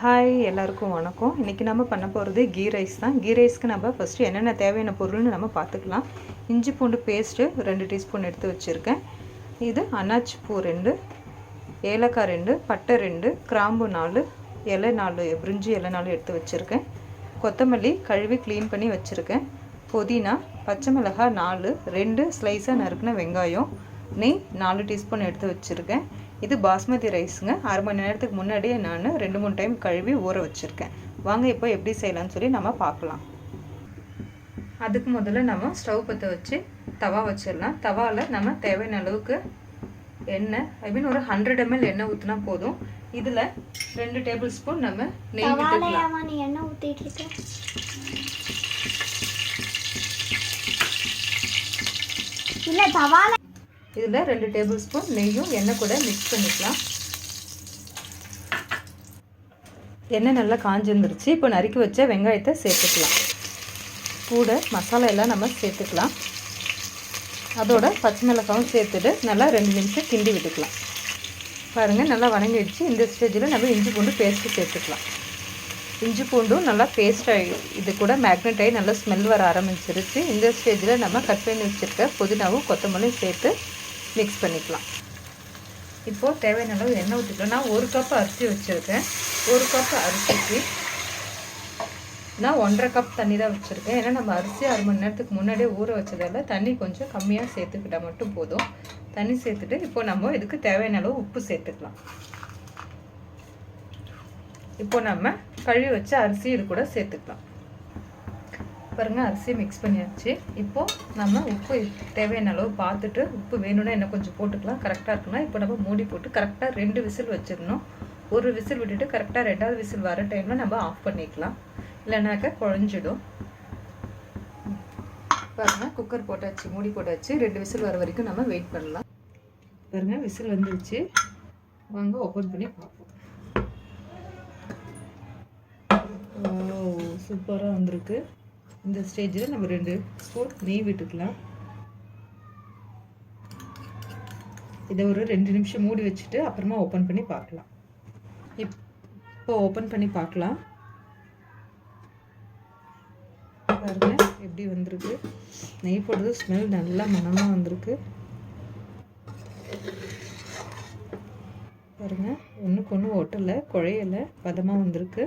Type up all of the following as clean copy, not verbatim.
Hi எல்லாருக்கும் வணக்கம். இன்றைக்கி நம்ம பண்ண போகிறது கீ ரைஸ் தான். கீ ரைஸ்க்கு நம்ம ஃபஸ்ட்டு என்னென்ன தேவையான பொருள்னு நம்ம பார்த்துக்கலாம். இஞ்சி பூண்டு பேஸ்ட்டு 2 டீஸ்பூன் எடுத்து வச்சுருக்கேன். இது அன்னாச்சி பூ 2, ஏலக்காய் 2, பட்டை 2, கிராம்பு 4, இலை 4, பிரிஞ்சி இலை 4 எடுத்து வச்சுருக்கேன். கொத்தமல்லி கழுவி க்ளீன் பண்ணி வச்சுருக்கேன். புதினா, பச்சை மிளகாய் 4, 2 ஸ்லைஸாக நறுக்கின வெங்காயம், நெய் 4 டீஸ்பூன் எடுத்து வச்சுருக்கேன். இது பாஸ்மதி ரைஸுங்க. அரை மணி நேரத்துக்கு முன்னாடியே நான் 2-3 டைம் கழுவி ஊற வச்சுருக்கேன். வாங்க இப்போ எப்படி செய்யலாம்னு சொல்லி நம்ம பார்க்கலாம். அதுக்கு முதல்ல நம்ம ஸ்டவ் பற்ற வச்சு தவா வச்சிடலாம். தவாவில் நம்ம தேவையான அளவுக்கு எண்ணெய், ஒரு 100 ml எண்ணெய் ஊற்றினா போதும். இதில் 2 டேபிள் ஸ்பூன் நம்ம நெய் விட்டுக்கலாம். இதில் 2 டேபிள் ஸ்பூன் நெய்யும் எண்ணெய் கூட மிக்ஸ் பண்ணிக்கலாம். எண்ணெய் நல்லா காஞ்சிருந்துருச்சு. இப்போ நறுக்கி வச்ச வெங்காயத்தை சேர்த்துக்கலாம். கூட மசாலா எல்லாம் நம்ம சேர்த்துக்கலாம். அதோட பச்சை மிளகாயும் சேர்த்துட்டு நல்லா 2 நிமிஷம் கிண்டி விட்டுக்கலாம். பாருங்கள், நல்லா வணங்கிடுச்சு. இந்த ஸ்டேஜில் நம்ம இஞ்சி பூண்டு பேஸ்ட்டு சேர்த்துக்கலாம். இஞ்சி பூண்டும் நல்லா பேஸ்ட் ஆகி இது கூட மேக்னெட் ஆகி நல்லா ஸ்மெல் வர ஆரம்பிச்சிருச்சு. இந்த ஸ்டேஜில் நம்ம கட் பண்ணி வச்சுருக்க புதினாவும் கொத்தமல்லியும் சேர்த்து மிக்ஸ் பண்ணிக்கலாம். இப்போது தேவையான அளவு எண்ணெய் ஊற்றிக்கலாம். நான் 1 கப் அரிசி வச்சுருக்கேன். 1 கப் அரிசிக்கு நான் 1.5 கப் தண்ணி தான் வச்சுருக்கேன். ஏன்னா நம்ம அரிசி 6 மணி நேரத்துக்கு முன்னாடியே ஊற வச்சதால தண்ணி கொஞ்சம் கம்மியாக சேர்த்துக்கிட்டால் மட்டும் போதும். தண்ணி சேர்த்துட்டு இப்போ நம்ம இதுக்கு தேவையான அளவு உப்பு சேர்த்துக்கலாம். இப்போ நம்ம கழுவி வச்ச அரிசி இது கூட சேர்த்துக்கலாம். பாருங்கள், அரிசி மிக்ஸ் பண்ணியாச்சு. இப்போது நம்ம உப்பு தேவையான அளவு பார்த்துட்டு உப்பு வேணும்னா இன்னும் கொஞ்சம் போட்டுக்கலாம். கரெக்டாக இருக்குன்னா இப்போ நம்ம மூடி போட்டு கரெக்டாக 2 விசில் வச்சிடணும். 1 விசில் விட்டுட்டு கரெக்டாக 2வது விசில் வர டைமில் நம்ம ஆஃப் பண்ணிக்கலாம். இல்லைனாக்கா குழஞ்சிடும். பாருங்கள், குக்கர் போட்டாச்சு, மூடி போட்டாச்சு. 2 விசில் வர வரைக்கும் நம்ம வெயிட் பண்ணலாம். பாருங்கள், விசில் வந்துருச்சு. வாங்க ஓப்பன் பண்ணி பார்ப்போம். சூப்பராக வந்திருக்கு. இந்த ஸ்டேஜில் நம்ம 2 ஸ்பூன் நெய் விட்டுக்கலாம். இதை ஒரு 2 நிமிஷம் மூடி வச்சுட்டு அப்புறமா ஓப்பன் பண்ணி பார்க்கலாம். இப்போ ஓப்பன் பண்ணி பார்க்கலாம். பாருங்க எப்படி வந்திருக்கு. நெய் போடுறது ஸ்மெல் நல்லா மனமாக வந்திருக்கு. பாருங்க, ஒன்றுக்கு ஒன்று ஒட்டலை, குழையலை, பதமாக வந்திருக்கு.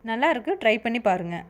நல்லா இருக்குது. ட்ரை பண்ணி பாருங்கள்.